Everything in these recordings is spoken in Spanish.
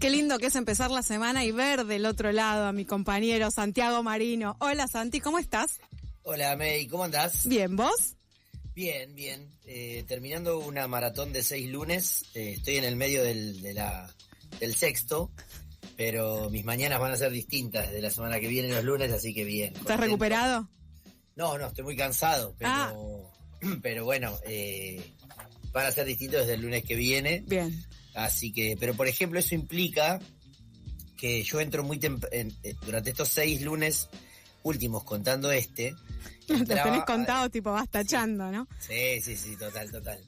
Qué lindo que es empezar la semana y ver del otro lado a mi compañero Santiago Marino. Hola Santi, ¿cómo estás? Hola May, ¿cómo andás? Bien, ¿vos? Bien, bien. Terminando una maratón de 6 lunes, estoy en el medio del sexto, pero mis mañanas van a ser distintas de la semana que viene, los lunes, así que bien. ¿Estás recuperado? No, estoy muy cansado, pero bueno, van a ser distintos desde el lunes que viene. Bien. Así que, pero por ejemplo, eso implica que yo entro muy durante estos 6 lunes últimos, contando Los tenés contados, tipo, vas tachando, ¿no? Sí, total.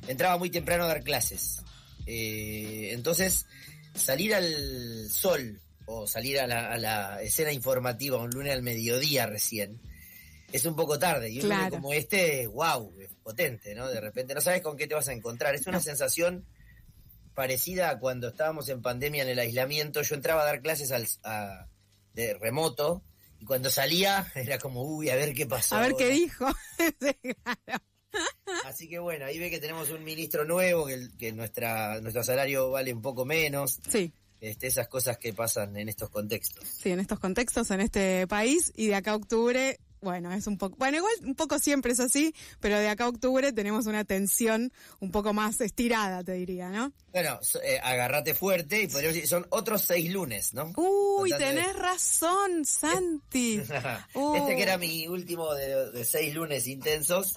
Entraba muy temprano a dar clases. Entonces, salir al sol o salir a la escena informativa un lunes al mediodía recién, es un poco tarde. Y un lunes como wow, es potente, ¿no? De repente no sabes con qué te vas a encontrar. Es una sensación parecida a cuando estábamos en pandemia en el aislamiento. Yo entraba a dar clases de remoto y cuando salía era como, a ver qué pasó. A ver qué dijo. Así que bueno, ahí ve que tenemos un ministro nuevo, que nuestro salario vale un poco menos. Sí. Esas cosas que pasan en estos contextos. Sí, en estos contextos, en este país, y de acá a octubre, bueno, es un poco, bueno, igual un poco siempre es así, pero de acá a octubre tenemos una tensión un poco más estirada, te diría, ¿no? Bueno, agárrate fuerte y podríamos decir, son otros 6 lunes, ¿no? Uy, tenés razón, Santi. Que era mi último de 6 lunes intensos,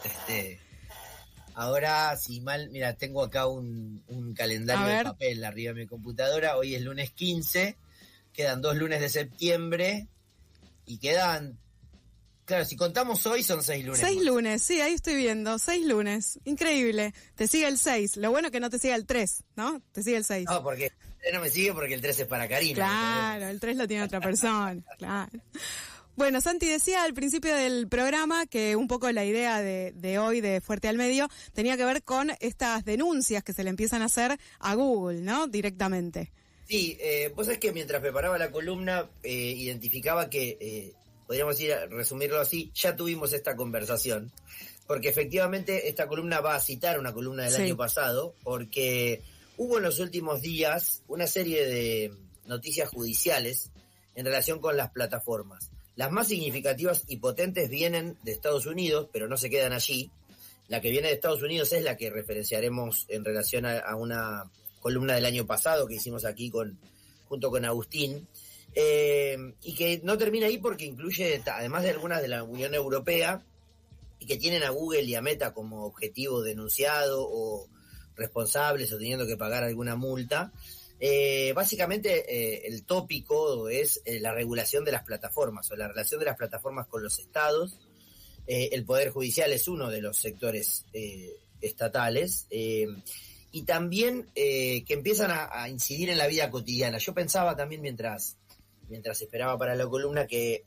ahora, si mal, mira, tengo acá un calendario de papel arriba de mi computadora. Hoy es lunes 15, quedan 2 lunes de septiembre y quedan, claro, si contamos hoy son 6 lunes. 6 lunes, sí, ahí estoy viendo, 6 lunes, increíble. Te sigue el 6, lo bueno que no te siga el 3, ¿no? Te sigue el 6. No, porque no me sigue porque el 3 es para Karina. Claro, el 3 lo tiene otra persona, claro. Bueno, Santi decía al principio del programa que un poco la idea de hoy de Fuerte al Medio tenía que ver con estas denuncias que se le empiezan a hacer a Google, ¿no? Directamente. Sí, vos sabés que mientras preparaba la columna identificaba que, podríamos resumirlo así, ya tuvimos esta conversación, porque efectivamente esta columna va a citar una columna del año pasado, porque hubo en los últimos días una serie de noticias judiciales en relación con las plataformas. Las más significativas y potentes vienen de Estados Unidos, pero no se quedan allí. La que viene de Estados Unidos es la que referenciaremos en relación a una columna del año pasado que hicimos aquí junto con Agustín, y que no termina ahí porque incluye, además de algunas de la Unión Europea, y que tienen a Google y a Meta como objetivo denunciado o responsables o teniendo que pagar alguna multa. Básicamente el tópico es la regulación de las plataformas o la relación de las plataformas con los estados. El Poder Judicial es uno de los sectores estatales, y también que empiezan a incidir en la vida cotidiana. Yo pensaba también mientras esperaba para la columna que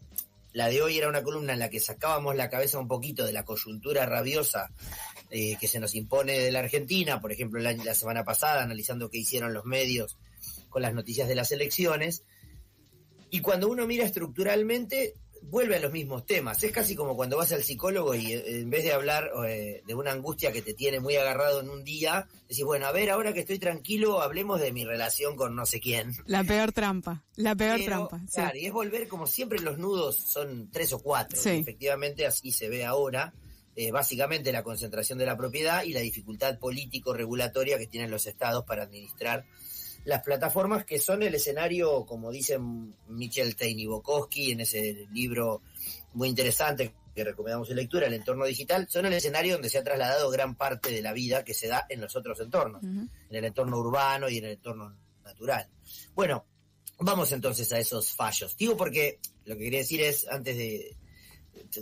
la de hoy era una columna en la que sacábamos la cabeza un poquito de la coyuntura rabiosa que se nos impone de la Argentina, por ejemplo la semana pasada, analizando qué hicieron los medios con las noticias de las elecciones, y cuando uno mira estructuralmente vuelve a los mismos temas. Es casi como cuando vas al psicólogo y en vez de hablar de una angustia que te tiene muy agarrado en un día, decís, bueno, a ver, ahora que estoy tranquilo, hablemos de mi relación con no sé quién. La peor trampa. Claro, sí. Y es volver, como siempre los nudos son 3 o 4, sí. Y efectivamente así se ve ahora. Básicamente la concentración de la propiedad y la dificultad político-regulatoria que tienen los estados para administrar las plataformas, que son el escenario, como dicen Michel Tein y Bukowski en ese libro muy interesante que recomendamos en lectura, El entorno digital, son el escenario donde se ha trasladado gran parte de la vida que se da en los otros entornos, en el entorno urbano y en el entorno natural. Bueno, vamos entonces a esos fallos. Digo porque lo que quería decir es, antes de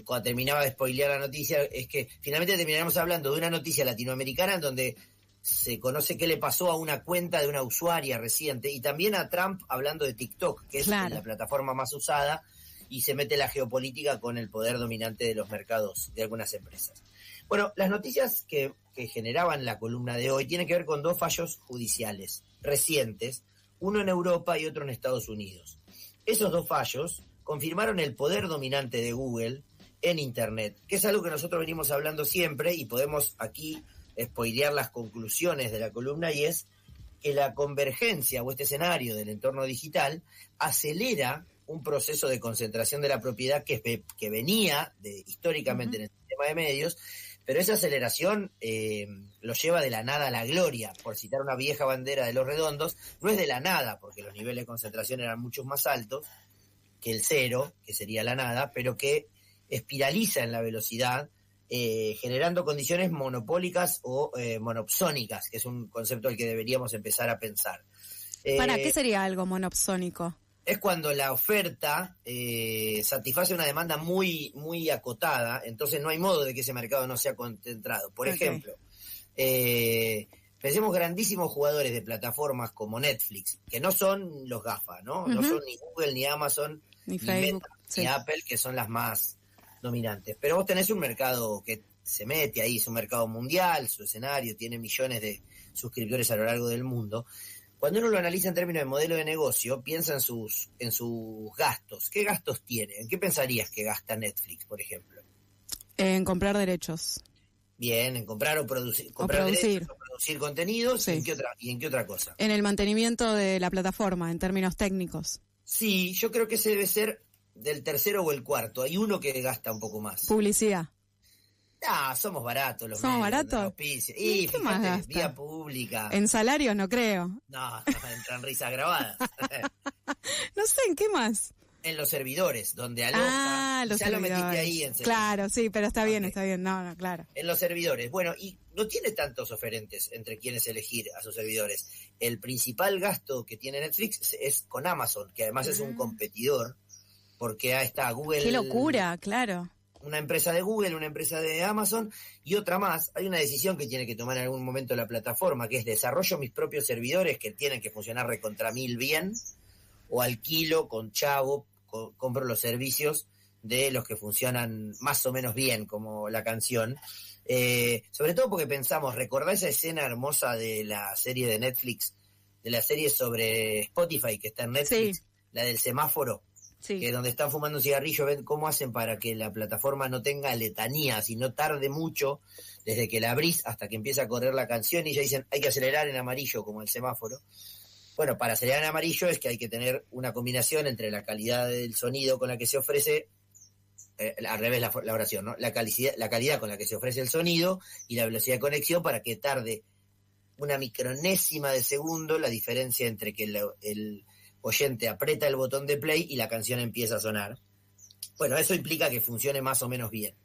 cuando terminaba de spoilear la noticia, es que finalmente terminaremos hablando de una noticia latinoamericana en donde se conoce qué le pasó a una cuenta de una usuaria reciente, y también a Trump hablando de TikTok, que es la plataforma más usada, y se mete la geopolítica con el poder dominante de los mercados de algunas empresas. Bueno, las noticias que generaban la columna de hoy tienen que ver con 2 fallos judiciales recientes, uno en Europa y otro en Estados Unidos. Esos 2 fallos confirmaron el poder dominante de Google en Internet, que es algo que nosotros venimos hablando siempre y podemos aquí spoilear las conclusiones de la columna, y es que la convergencia o este escenario del entorno digital acelera un proceso de concentración de la propiedad que venía históricamente en el sistema de medios, pero esa aceleración lo lleva de la nada a la gloria. Por citar una vieja bandera de los redondos, no es de la nada, porque los niveles de concentración eran mucho más altos que el cero, que sería la nada, pero que espiraliza en la velocidad, generando condiciones monopólicas o monopsónicas, que es un concepto al que deberíamos empezar a pensar. ¿Para qué sería algo monopsónico? Es cuando la oferta satisface una demanda muy, muy acotada, entonces no hay modo de que ese mercado no sea concentrado. Por ejemplo, pensemos grandísimos jugadores de plataformas como Netflix, que no son los GAFA, ¿no? No son ni Google, ni Amazon, ni Facebook, Meta, ni Apple, que son las más dominantes. Pero vos tenés un mercado que se mete ahí, es un mercado mundial, su escenario tiene millones de suscriptores a lo largo del mundo. Cuando uno lo analiza en términos de modelo de negocio, piensa en sus gastos. ¿Qué gastos tiene? ¿En qué pensarías que gasta Netflix, por ejemplo? En comprar derechos. Bien, en comprar o producir. Derechos, o producir contenidos. Sí. ¿Y en qué otra cosa? En el mantenimiento de la plataforma, en términos técnicos. Sí, yo creo que ese debe ser del tercero o el cuarto. Hay uno que gasta un poco más. Publicidad. Somos baratos los ¿Somos medios, baratos? Y ¿qué más gasta? Vía pública. En salarios no creo. No, entran risas grabadas. No sé, ¿en qué más? En los servidores, donde aloja. Los ya servidores. Lo metiste ahí en Claro, sí, pero está bien, está bien. No, claro. En los servidores. Bueno, y no tiene tantos oferentes entre quienes elegir a sus servidores. El principal gasto que tiene Netflix es con Amazon, que además es un competidor, porque ahí está Google. ¡Qué locura! Claro. Una empresa de Google, una empresa de Amazon y otra más. Hay una decisión que tiene que tomar en algún momento la plataforma, que es desarrollo mis propios servidores que tienen que funcionar recontra mil bien, o alquilo con chavo, compro los servicios de los que funcionan más o menos bien, como la canción. Sobre todo porque pensamos, ¿recordá esa escena hermosa de la serie de Netflix, de la serie sobre Spotify que está en Netflix? Sí. La del semáforo. Sí. Que donde están fumando un cigarrillo, ven cómo hacen para que la plataforma no tenga letanías y no tarde mucho desde que la abrís hasta que empieza a correr la canción y ya dicen hay que acelerar en amarillo como el semáforo. Bueno, para acelerar en amarillo es que hay que tener una combinación entre la calidad del sonido con la que se ofrece, al revés la oración, ¿no? La calidad con la que se ofrece el sonido y la velocidad de conexión para que tarde una micronésima de segundo la diferencia entre que el oyente aprieta el botón de play y la canción empieza a sonar. Bueno, eso implica que funcione más o menos bien.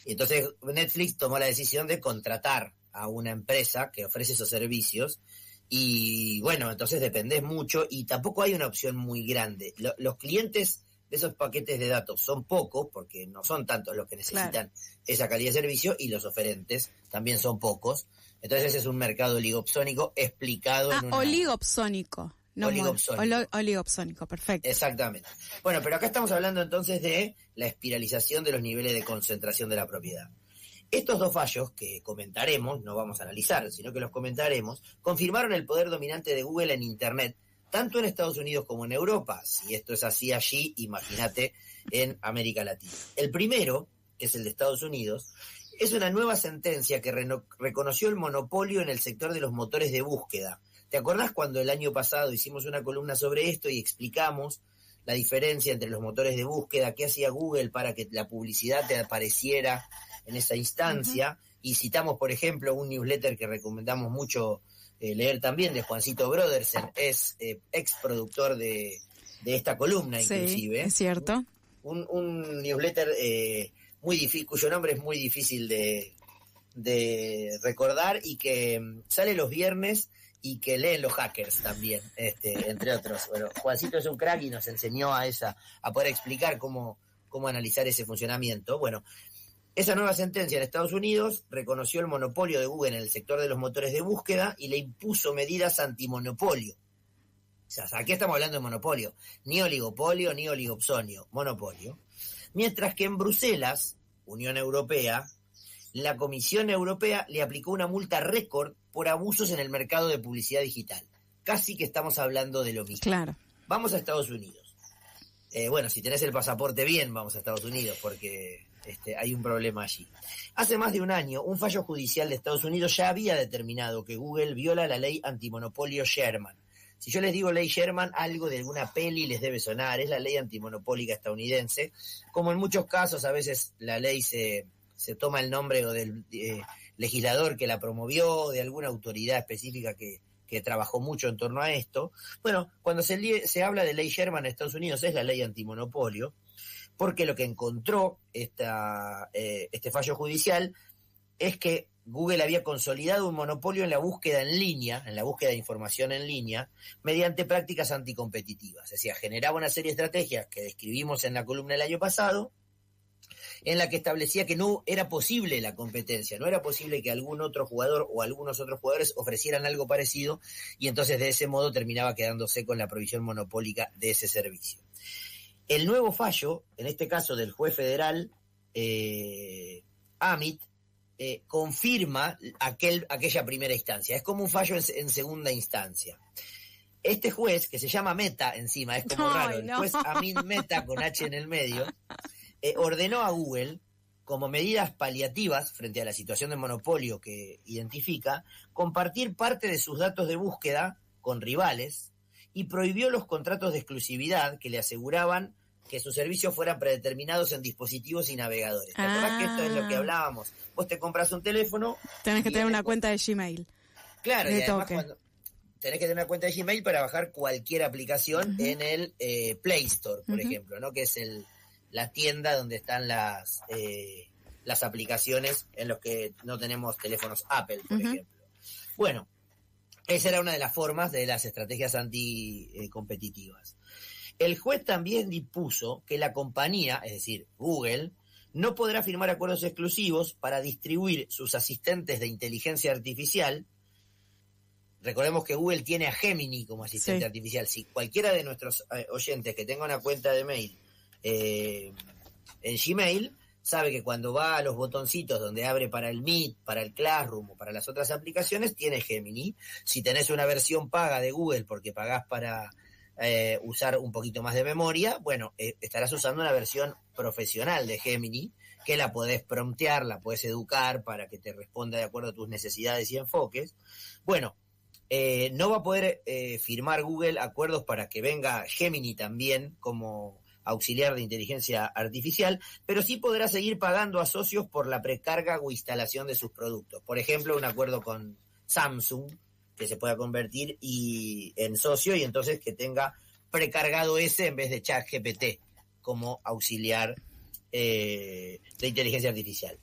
Y entonces Netflix tomó la decisión de contratar a una empresa que ofrece esos servicios y bueno, entonces dependés mucho y tampoco hay una opción muy grande. Los clientes de esos paquetes de datos son pocos porque no son tantos los que necesitan esa calidad de servicio y los oferentes también son pocos. Entonces ese es un mercado oligopsónico explicado en una... Oligopsónico. No, oligopsónico, perfecto. Exactamente. Bueno, pero acá estamos hablando entonces de la espiralización de los niveles de concentración de la propiedad. Estos dos fallos que comentaremos, no vamos a analizar, sino que los comentaremos, confirmaron el poder dominante de Google en Internet, tanto en Estados Unidos como en Europa. Si esto es así allí, imagínate en América Latina. El primero, que es el de Estados Unidos, es una nueva sentencia que reconoció el monopolio en el sector de los motores de búsqueda. ¿Te acordás cuando el año pasado hicimos una columna sobre esto y explicamos la diferencia entre los motores de búsqueda, qué hacía Google para que la publicidad te apareciera en esa instancia? Y citamos, por ejemplo, un newsletter que recomendamos mucho leer también, de Juancito Brodersen, es ex productor de esta columna, inclusive. Sí, es cierto. Un newsletter muy difícil, cuyo nombre es muy difícil de recordar y que sale los viernes y que leen los hackers también, entre otros. Bueno, Juancito es un crack y nos enseñó a poder explicar cómo analizar ese funcionamiento. Bueno, esa nueva sentencia en Estados Unidos reconoció el monopolio de Google en el sector de los motores de búsqueda y le impuso medidas antimonopolio. O sea, aquí estamos hablando de monopolio, ni oligopolio, ni oligopsonio, monopolio. Mientras que en Bruselas, Unión Europea, la Comisión Europea le aplicó una multa récord por abusos en el mercado de publicidad digital. Casi que estamos hablando de lo mismo. Claro. Vamos a Estados Unidos. Bueno, si tenés el pasaporte bien, vamos a Estados Unidos, porque hay un problema allí. Hace más de un año, un fallo judicial de Estados Unidos ya había determinado que Google viola la ley antimonopolio Sherman. Si yo les digo ley Sherman, algo de alguna peli les debe sonar, es la ley antimonopólica estadounidense. Como en muchos casos, a veces la ley se toma el nombre o del legislador que la promovió, de alguna autoridad específica que trabajó mucho en torno a esto. Bueno, cuando se habla de ley Sherman en Estados Unidos es la ley antimonopolio, porque lo que encontró este fallo judicial es que Google había consolidado un monopolio en la búsqueda en línea, en la búsqueda de información en línea, mediante prácticas anticompetitivas. Es decir, generaba una serie de estrategias que describimos en la columna del año pasado, en la que establecía que no era posible la competencia, no era posible que algún otro jugador o algunos otros jugadores ofrecieran algo parecido, y entonces de ese modo terminaba quedándose con la provisión monopólica de ese servicio. El nuevo fallo, en este caso del juez federal Amit, confirma aquella primera instancia. Es como un fallo en segunda instancia. Este juez, que se llama Mehta encima, es como raro, el juez Amit Mehta con H en el medio, ordenó a Google, como medidas paliativas frente a la situación de monopolio que identifica, compartir parte de sus datos de búsqueda con rivales y prohibió los contratos de exclusividad que le aseguraban que sus servicios fueran predeterminados en dispositivos y navegadores. ¿Te acordás que esto es lo que hablábamos? Vos te compras un teléfono... Tenés que tener una cuenta de Gmail. Claro, y además tenés que tener una cuenta de Gmail para bajar cualquier aplicación en el Play Store, por ejemplo, ¿no? Que es la tienda donde están las aplicaciones en los que no tenemos teléfonos Apple, por ejemplo. Bueno, esa era una de las formas de las estrategias anticompetitivas. El juez también dispuso que la compañía, es decir, Google, no podrá firmar acuerdos exclusivos para distribuir sus asistentes de inteligencia artificial. Recordemos que Google tiene a Gemini como asistente artificial. Si cualquiera de nuestros oyentes que tenga una cuenta de mail en Gmail sabe que cuando va a los botoncitos donde abre para el Meet, para el Classroom o para las otras aplicaciones, tiene Gemini. Si tenés una versión paga de Google porque pagás para usar un poquito más de memoria, bueno, estarás usando una versión profesional de Gemini, que la podés promptear, la podés educar para que te responda de acuerdo a tus necesidades y enfoques. Bueno, no va a poder firmar Google acuerdos para que venga Gemini también como auxiliar de inteligencia artificial, pero sí podrá seguir pagando a socios por la precarga o instalación de sus productos. Por ejemplo, un acuerdo con Samsung, que se pueda convertir en socio y entonces que tenga precargado ese en vez de ChatGPT como auxiliar de inteligencia artificial.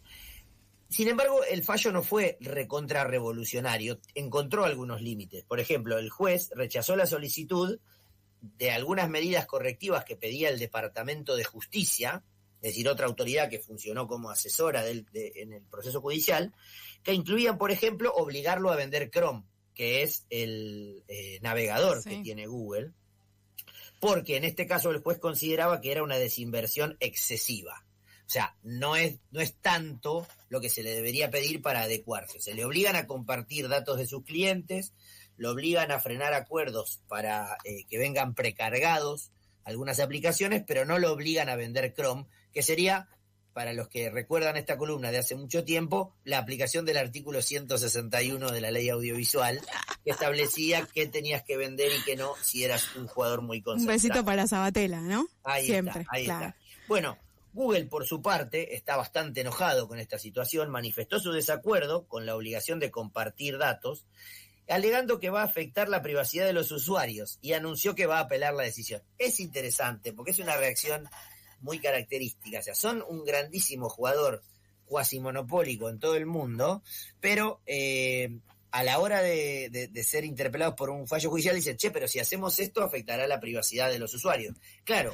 Sin embargo, el fallo no fue recontrarrevolucionario, encontró algunos límites. Por ejemplo, el juez rechazó la solicitud de algunas medidas correctivas que pedía el Departamento de Justicia, es decir, otra autoridad que funcionó como asesora en el proceso judicial, que incluían, por ejemplo, obligarlo a vender Chrome, que es el navegador que tiene Google, porque en este caso el juez consideraba que era una desinversión excesiva. O sea, no es tanto lo que se le debería pedir para adecuarse. Se le obligan a compartir datos de sus clientes, lo obligan a frenar acuerdos para que vengan precargados algunas aplicaciones, pero no lo obligan a vender Chrome, que sería, para los que recuerdan esta columna de hace mucho tiempo, la aplicación del artículo 161 de la ley audiovisual, que establecía qué tenías que vender y qué no si eras un jugador muy concentrado. Un besito para Sabatella, ¿no? Ahí Siempre, está. Bueno, Google, por su parte, está bastante enojado con esta situación, manifestó su desacuerdo con la obligación de compartir datos, alegando que va a afectar la privacidad de los usuarios y anunció que va a apelar la decisión. Es interesante porque es una reacción muy característica, o sea, son un grandísimo jugador cuasi monopólico en todo el mundo, pero a la hora de ser interpelados por un fallo judicial dicen, pero si hacemos esto afectará la privacidad de los usuarios. Claro,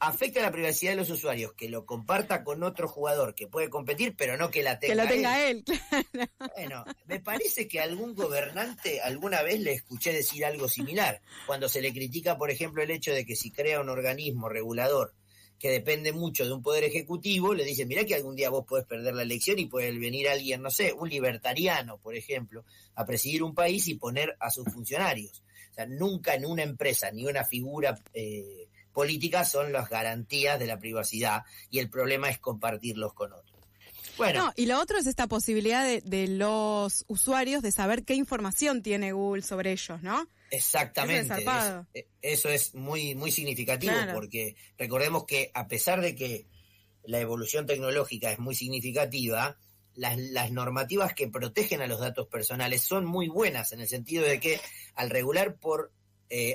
afecta la privacidad de los usuarios que lo comparta con otro jugador que puede competir, pero no que la tenga él. Que lo tenga él, claro. Bueno, me parece que algún gobernante alguna vez le escuché decir algo similar, cuando se le critica, por ejemplo, el hecho de que si crea un organismo regulador que depende mucho de un poder ejecutivo, le dicen, mirá que algún día vos podés perder la elección y puede venir alguien, no sé, un libertariano, por ejemplo, a presidir un país y poner a sus funcionarios. O sea, nunca en una empresa ni una figura políticas son las garantías de la privacidad y el problema es compartirlos con otros. Bueno. No, y lo otro es esta posibilidad de los usuarios de saber qué información tiene Google sobre ellos, ¿no? Exactamente. Eso es muy, muy significativo, claro. Porque recordemos que a pesar de que la evolución tecnológica es muy significativa, las normativas que protegen a los datos personales son muy buenas, en el sentido de que al regular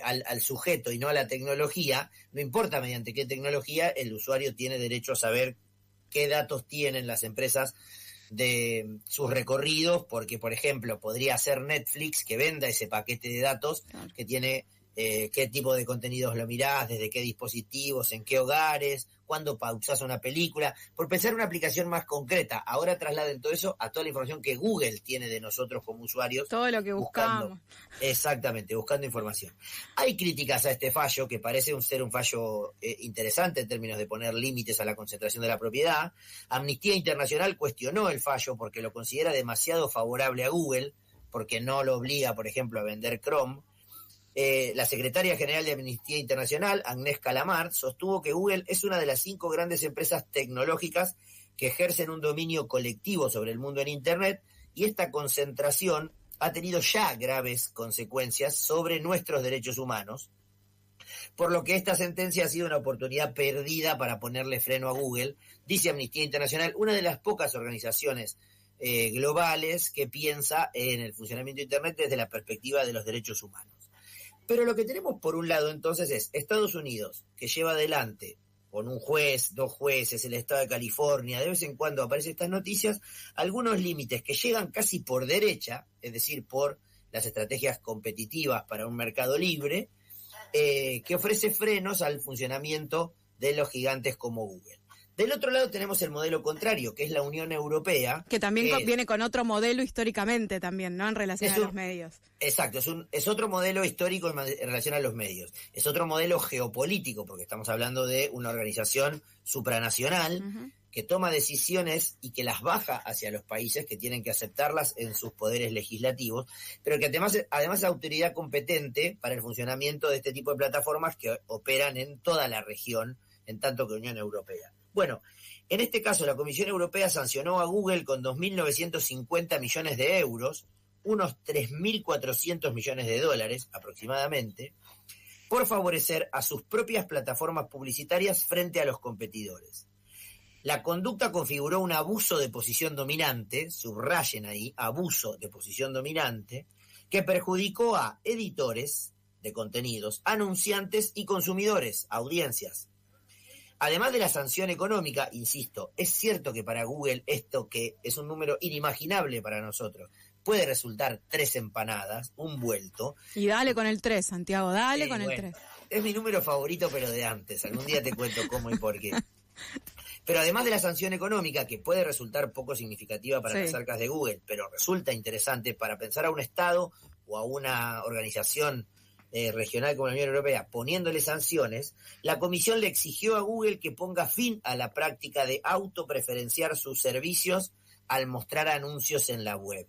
al sujeto y no a la tecnología, no importa mediante qué tecnología, el usuario tiene derecho a saber qué datos tienen las empresas de sus recorridos, porque, por ejemplo, podría ser Netflix que venda ese paquete de datos, claro, que tiene qué tipo de contenidos lo mirás, desde qué dispositivos, en qué hogares, cuándo pausás una película, por pensar una aplicación más concreta. Ahora trasladen todo eso a toda la información que Google tiene de nosotros como usuarios. Todo lo que buscamos. Exactamente, buscando información. Hay críticas a este fallo, que parece ser un fallo interesante en términos de poner límites a la concentración de la propiedad. Amnistía Internacional cuestionó el fallo porque lo considera demasiado favorable a Google, porque no lo obliga, por ejemplo, a vender Chrome. La secretaria general de Amnistía Internacional, Agnès Calamard, sostuvo que Google es una de las 5 grandes empresas tecnológicas que ejercen un dominio colectivo sobre el mundo en Internet, y esta concentración ha tenido ya graves consecuencias sobre nuestros derechos humanos, por lo que esta sentencia ha sido una oportunidad perdida para ponerle freno a Google, dice Amnistía Internacional, una de las pocas organizaciones globales que piensa en el funcionamiento de Internet desde la perspectiva de los derechos humanos. Pero lo que tenemos por un lado entonces es Estados Unidos, que lleva adelante con un juez, 2 jueces, el estado de California, de vez en cuando aparecen estas noticias, algunos límites que llegan casi por derecha, es decir, por las estrategias competitivas para un mercado libre, que ofrece frenos al funcionamiento de los gigantes como Google. Del otro lado tenemos el modelo contrario, que es la Unión Europea. Que también viene con otro modelo históricamente también, ¿no? En relación a los medios. Exacto, es otro modelo histórico en relación a los medios. Es otro modelo geopolítico, porque estamos hablando de una organización supranacional, uh-huh, que toma decisiones y que las baja hacia los países que tienen que aceptarlas en sus poderes legislativos, pero que además es autoridad competente para el funcionamiento de este tipo de plataformas que operan en toda la región, en tanto que Unión Europea. Bueno, en este caso la Comisión Europea sancionó a Google con 2.950 millones de euros, unos 3.400 millones de dólares aproximadamente, por favorecer a sus propias plataformas publicitarias frente a los competidores. La conducta configuró un abuso de posición dominante, subrayen ahí, abuso de posición dominante, que perjudicó a editores de contenidos, anunciantes y consumidores, audiencias. Además de la sanción económica, insisto, es cierto que para Google esto, que es un número inimaginable para nosotros, puede resultar 3 empanadas, un vuelto. Y dale con el 3, Santiago, dale con el 3. Es mi número favorito, pero de antes. Algún día te cuento cómo y por qué. Pero además de la sanción económica, que puede resultar poco significativa para las arcas de Google, pero resulta interesante para pensar a un Estado o a una organización regional como la Unión Europea, poniéndole sanciones, la Comisión le exigió a Google que ponga fin a la práctica de autopreferenciar sus servicios al mostrar anuncios en la web.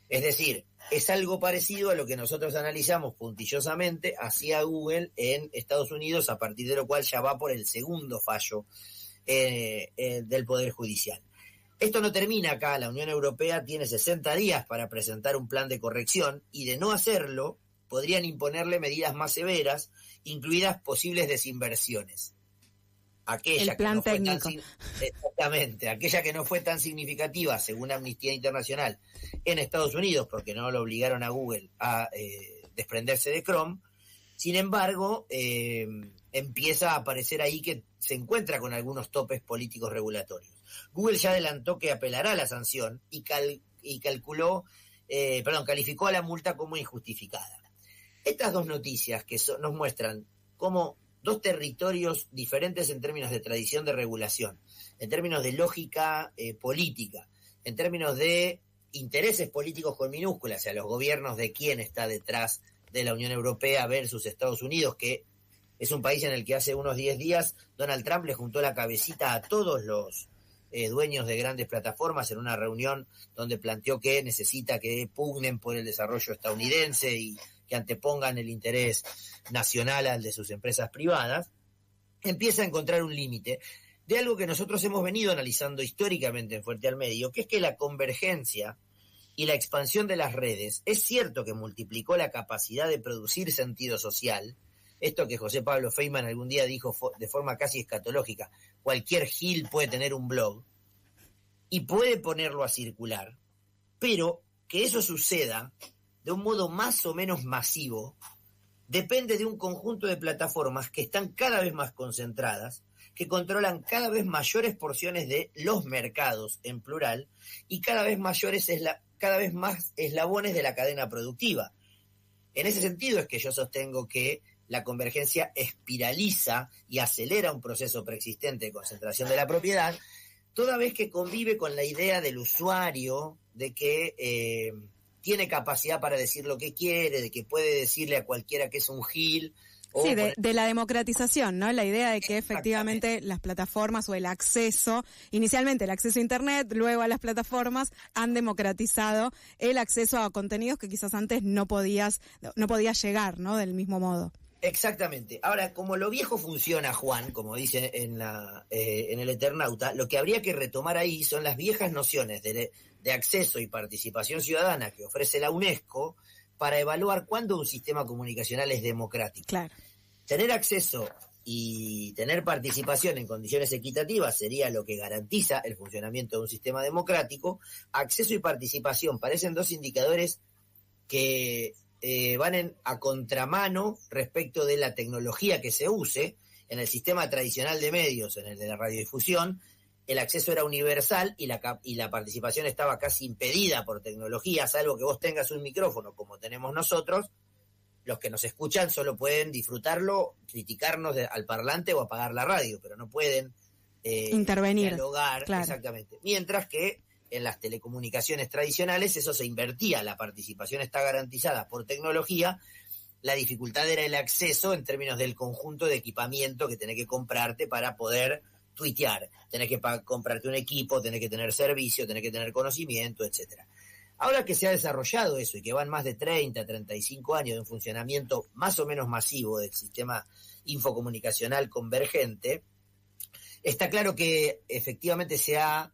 Es decir, es algo parecido a lo que nosotros analizamos puntillosamente hacia Google en Estados Unidos, a partir de lo cual ya va por el segundo fallo del Poder Judicial. Esto no termina acá. La Unión Europea tiene 60 días para presentar un plan de corrección, y de no hacerlo podrían imponerle medidas más severas, incluidas posibles desinversiones. Aquella plan que no técnico. Exactamente, aquella que no fue tan significativa, según Amnistía Internacional, en Estados Unidos, porque no lo obligaron a Google a desprenderse de Chrome. Sin embargo, empieza a aparecer ahí que se encuentra con algunos topes políticos regulatorios. Google ya adelantó que apelará a la sanción y calificó a la multa como injustificada. Estas 2 noticias que nos muestran cómo 2 territorios diferentes en términos de tradición de regulación, en términos de lógica política, en términos de intereses políticos con minúsculas, o sea, los gobiernos de quién está detrás de la Unión Europea versus Estados Unidos, que es un país en el que hace unos 10 días Donald Trump le juntó la cabecita a todos los dueños de grandes plataformas en una reunión donde planteó que necesita que pugnen por el desarrollo estadounidense y que antepongan el interés nacional al de sus empresas privadas, empieza a encontrar un límite de algo que nosotros hemos venido analizando históricamente en Fuerte al Medio, que es que la convergencia y la expansión de las redes, es cierto que multiplicó la capacidad de producir sentido social, esto que José Pablo Feynman algún día dijo de forma casi escatológica, cualquier gil puede tener un blog y puede ponerlo a circular, pero que eso suceda de un modo más o menos masivo depende de un conjunto de plataformas que están cada vez más concentradas, que controlan cada vez mayores porciones de los mercados en plural y cada vez más eslabones de la cadena productiva. En ese sentido es que yo sostengo que la convergencia espiraliza y acelera un proceso preexistente de concentración de la propiedad, toda vez que convive con la idea del usuario de que tiene capacidad para decir lo que quiere, de que puede decirle a cualquiera que es un gil. Sí, de la democratización, ¿no? La idea de que efectivamente las plataformas o el acceso, inicialmente el acceso a Internet, luego a las plataformas, han democratizado el acceso a contenidos que quizás antes no podías llegar, ¿no? Del mismo modo. Exactamente. Ahora, como lo viejo funciona, Juan, como dice en el Eternauta, lo que habría que retomar ahí son las viejas nociones de acceso y participación ciudadana que ofrece la UNESCO para evaluar cuándo un sistema comunicacional es democrático. Claro. Tener acceso y tener participación en condiciones equitativas sería lo que garantiza el funcionamiento de un sistema democrático. Acceso y participación parecen dos indicadores que van a contramano respecto de la tecnología que se use. En el sistema tradicional de medios, en el de la radiodifusión, el acceso era universal y la participación estaba casi impedida por tecnología, salvo que vos tengas un micrófono como tenemos nosotros. Los que nos escuchan solo pueden disfrutarlo, criticarnos al parlante o apagar la radio, pero no pueden intervenir, dialogar. Claro. Exactamente. Mientras que en las telecomunicaciones tradicionales eso se invertía, la participación está garantizada por tecnología, la dificultad era el acceso en términos del conjunto de equipamiento que tenés que comprarte para poder tuitear, tenés que comprarte un equipo, tenés que tener servicio, tenés que tener conocimiento, etcétera. Ahora que se ha desarrollado eso y que van más de 30, 35 años de un funcionamiento más o menos masivo del sistema infocomunicacional convergente, está claro que efectivamente se ha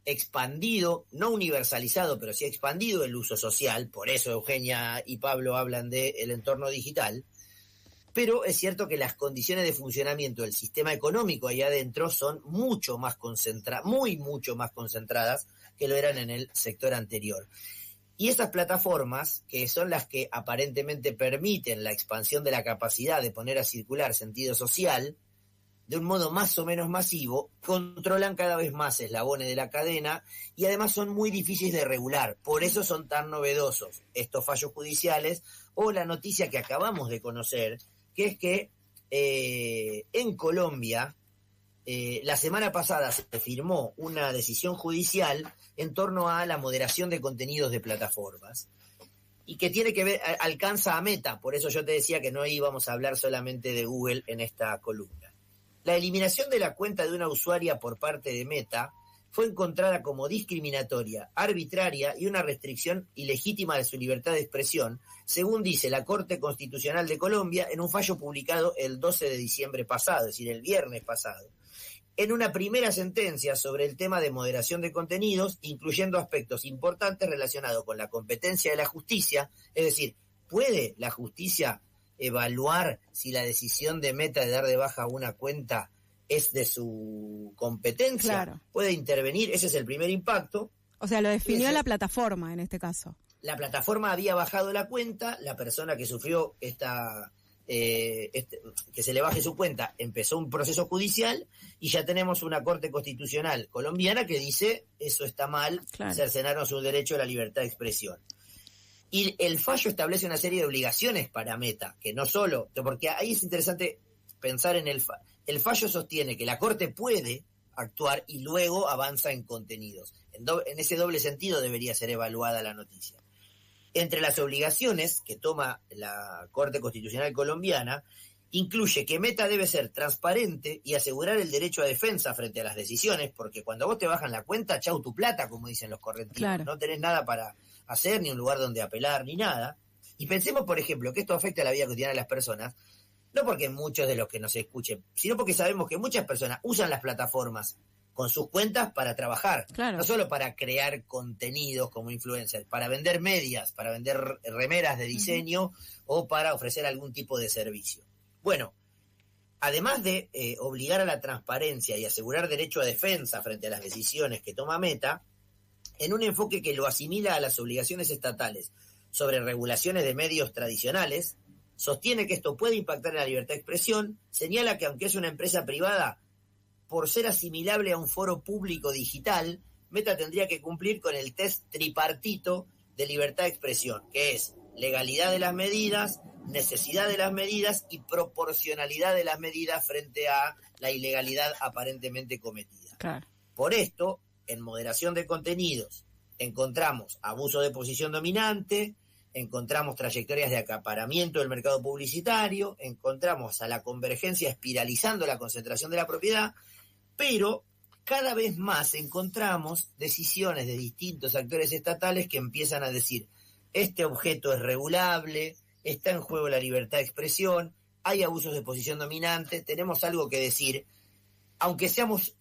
expandido, no universalizado, pero sí ha expandido el uso social, por eso Eugenia y Pablo hablan del entorno digital, pero es cierto que las condiciones de funcionamiento del sistema económico ahí adentro son mucho más mucho más concentradas que lo eran en el sector anterior. Y esas plataformas, que son las que aparentemente permiten la expansión de la capacidad de poner a circular sentido social, de un modo más o menos masivo, controlan cada vez más eslabones de la cadena y además son muy difíciles de regular. Por eso son tan novedosos estos fallos judiciales o la noticia que acabamos de conocer, que es que en Colombia la semana pasada se firmó una decisión judicial en torno a la moderación de contenidos de plataformas y que tiene que ver, alcanza a Meta, por eso yo te decía que no íbamos a hablar solamente de Google en esta columna. La eliminación de la cuenta de una usuaria por parte de Meta fue encontrada como discriminatoria, arbitraria y una restricción ilegítima de su libertad de expresión, según dice la Corte Constitucional de Colombia en un fallo publicado el 12 de diciembre pasado, es decir, el viernes pasado, en una primera sentencia sobre el tema de moderación de contenidos, incluyendo aspectos importantes relacionados con la competencia de la justicia, es decir, ¿puede la justicia evaluar si la decisión de Meta de dar de baja una cuenta es de su competencia? Claro. Puede intervenir, ese es el primer impacto. O sea, lo definió la plataforma en este caso. La plataforma había bajado la cuenta, la persona que sufrió que se le baje su cuenta empezó un proceso judicial y ya tenemos una Corte Constitucional colombiana que dice eso está mal, claro, cercenarnos su derecho a la libertad de expresión. Y el fallo establece una serie de obligaciones para Meta, que no solo, porque ahí es interesante pensar en el fallo sostiene que la Corte puede actuar y luego avanza en contenidos. En ese doble sentido debería ser evaluada la noticia. Entre las obligaciones que toma la Corte Constitucional colombiana, incluye que Meta debe ser transparente y asegurar el derecho a defensa frente a las decisiones, porque cuando vos te bajan la cuenta, chau tu plata, como dicen los correntinos, claro, no tenés nada para hacer, ni un lugar donde apelar, ni nada. Y pensemos, por ejemplo, que esto afecta a la vida cotidiana de las personas, no porque muchos de los que nos escuchen, sino porque sabemos que muchas personas usan las plataformas con sus cuentas para trabajar, claro. No solo para crear contenidos como influencers, para vender medias, para vender remeras de diseño o para ofrecer algún tipo de servicio. Bueno, además de obligar a la transparencia y asegurar derecho a defensa frente a las decisiones que toma Meta, en un enfoque que lo asimila a las obligaciones estatales sobre regulaciones de medios tradicionales, sostiene que esto puede impactar en la libertad de expresión, señala que aunque es una empresa privada, por ser asimilable a un foro público digital, Meta tendría que cumplir con el test tripartito de libertad de expresión, que es legalidad de las medidas, necesidad de las medidas y proporcionalidad de las medidas frente a la ilegalidad aparentemente cometida. Claro. Por esto, en moderación de contenidos, encontramos abuso de posición dominante, encontramos trayectorias de acaparamiento del mercado publicitario, encontramos a la convergencia espiralizando la concentración de la propiedad, pero cada vez más encontramos decisiones de distintos actores estatales que empiezan a decir, este objeto es regulable, está en juego la libertad de expresión, hay abusos de posición dominante, tenemos algo que decir, aunque seamos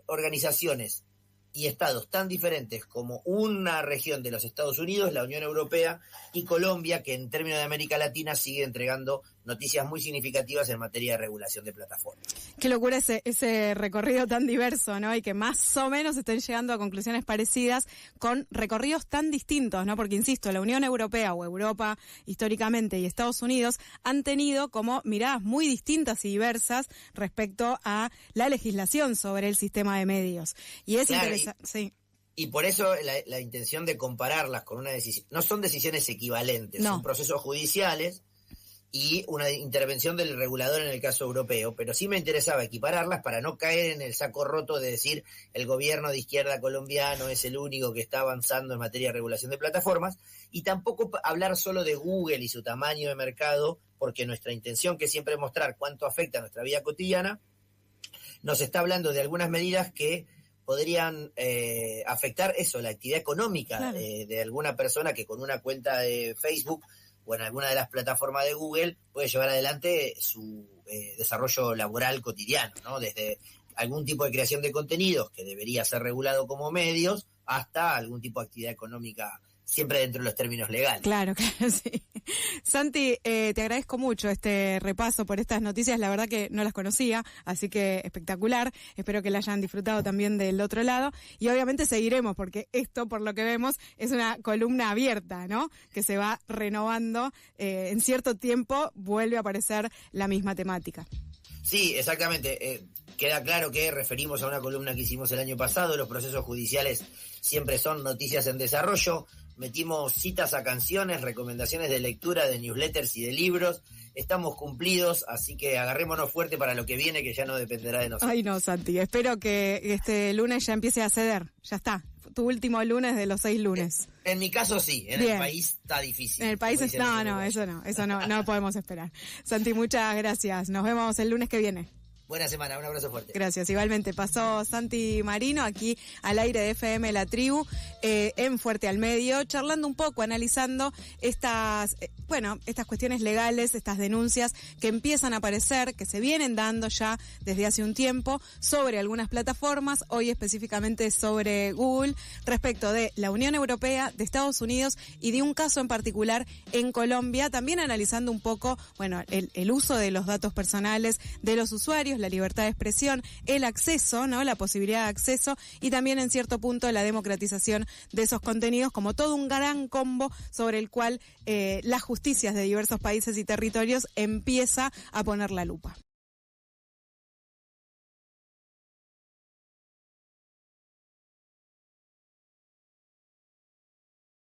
organizaciones y estados tan diferentes como una región de los Estados Unidos, la Unión Europea y Colombia, que en términos de América Latina sigue entregando noticias muy significativas en materia de regulación de plataformas. Qué locura ese recorrido tan diverso, ¿no? Y que más o menos estén llegando a conclusiones parecidas con recorridos tan distintos, ¿no? Porque, insisto, la Unión Europea o Europa históricamente y Estados Unidos han tenido como miradas muy distintas y diversas respecto a la legislación sobre el sistema de medios. Y es interesante, sí. Y por eso la intención de compararlas con una decisión, no son decisiones equivalentes, no. Son procesos judiciales y una intervención del regulador en el caso europeo, pero sí me interesaba equipararlas para no caer en el saco roto de decir el gobierno de izquierda colombiano es el único que está avanzando en materia de regulación de plataformas, y tampoco hablar solo de Google y su tamaño de mercado, porque nuestra intención, que es siempre mostrar cuánto afecta a nuestra vida cotidiana, nos está hablando de algunas medidas que podrían afectar eso, la actividad económica, claro, de alguna persona que con una cuenta de Facebook o en alguna de las plataformas de Google puede llevar adelante su desarrollo laboral cotidiano, ¿no? Desde algún tipo de creación de contenidos que debería ser regulado como medios hasta algún tipo de actividad económica, siempre dentro de los términos legales. Claro, sí. Santi, te agradezco mucho este repaso por estas noticias, la verdad que no las conocía, así que espectacular, espero que la hayan disfrutado también del otro lado, y obviamente seguiremos, porque esto, por lo que vemos, es una columna abierta, ¿no? Que se va renovando, en cierto tiempo vuelve a aparecer la misma temática. Sí, exactamente. Queda claro que referimos a una columna que hicimos el año pasado. Los procesos judiciales siempre son noticias en desarrollo. Metimos citas a canciones, recomendaciones de lectura, de newsletters y de libros. Estamos cumplidos, así que agarrémonos fuerte para lo que viene, que ya no dependerá de nosotros. Ay, no, Santi, espero que este lunes ya empiece a ceder. Ya está, tu último lunes de los 6 lunes. En mi caso sí, en Bien. El país está difícil. En el país eso no podemos esperar. Santi, muchas gracias. Nos vemos el lunes que viene. Buena semana, un abrazo fuerte. Gracias, igualmente. Pasó Santi Marino aquí al aire de FM La Tribu, en Fuerte al Medio, charlando un poco, analizando estas cuestiones legales, estas denuncias que empiezan a aparecer, que se vienen dando ya desde hace un tiempo sobre algunas plataformas, hoy específicamente sobre Google, respecto de la Unión Europea, de Estados Unidos y de un caso en particular en Colombia, también analizando un poco, el uso de los datos personales de los usuarios, la libertad de expresión, el acceso, ¿no? La posibilidad de acceso y también en cierto punto la democratización de esos contenidos como todo un gran combo sobre el cual las justicias de diversos países y territorios empieza a poner la lupa.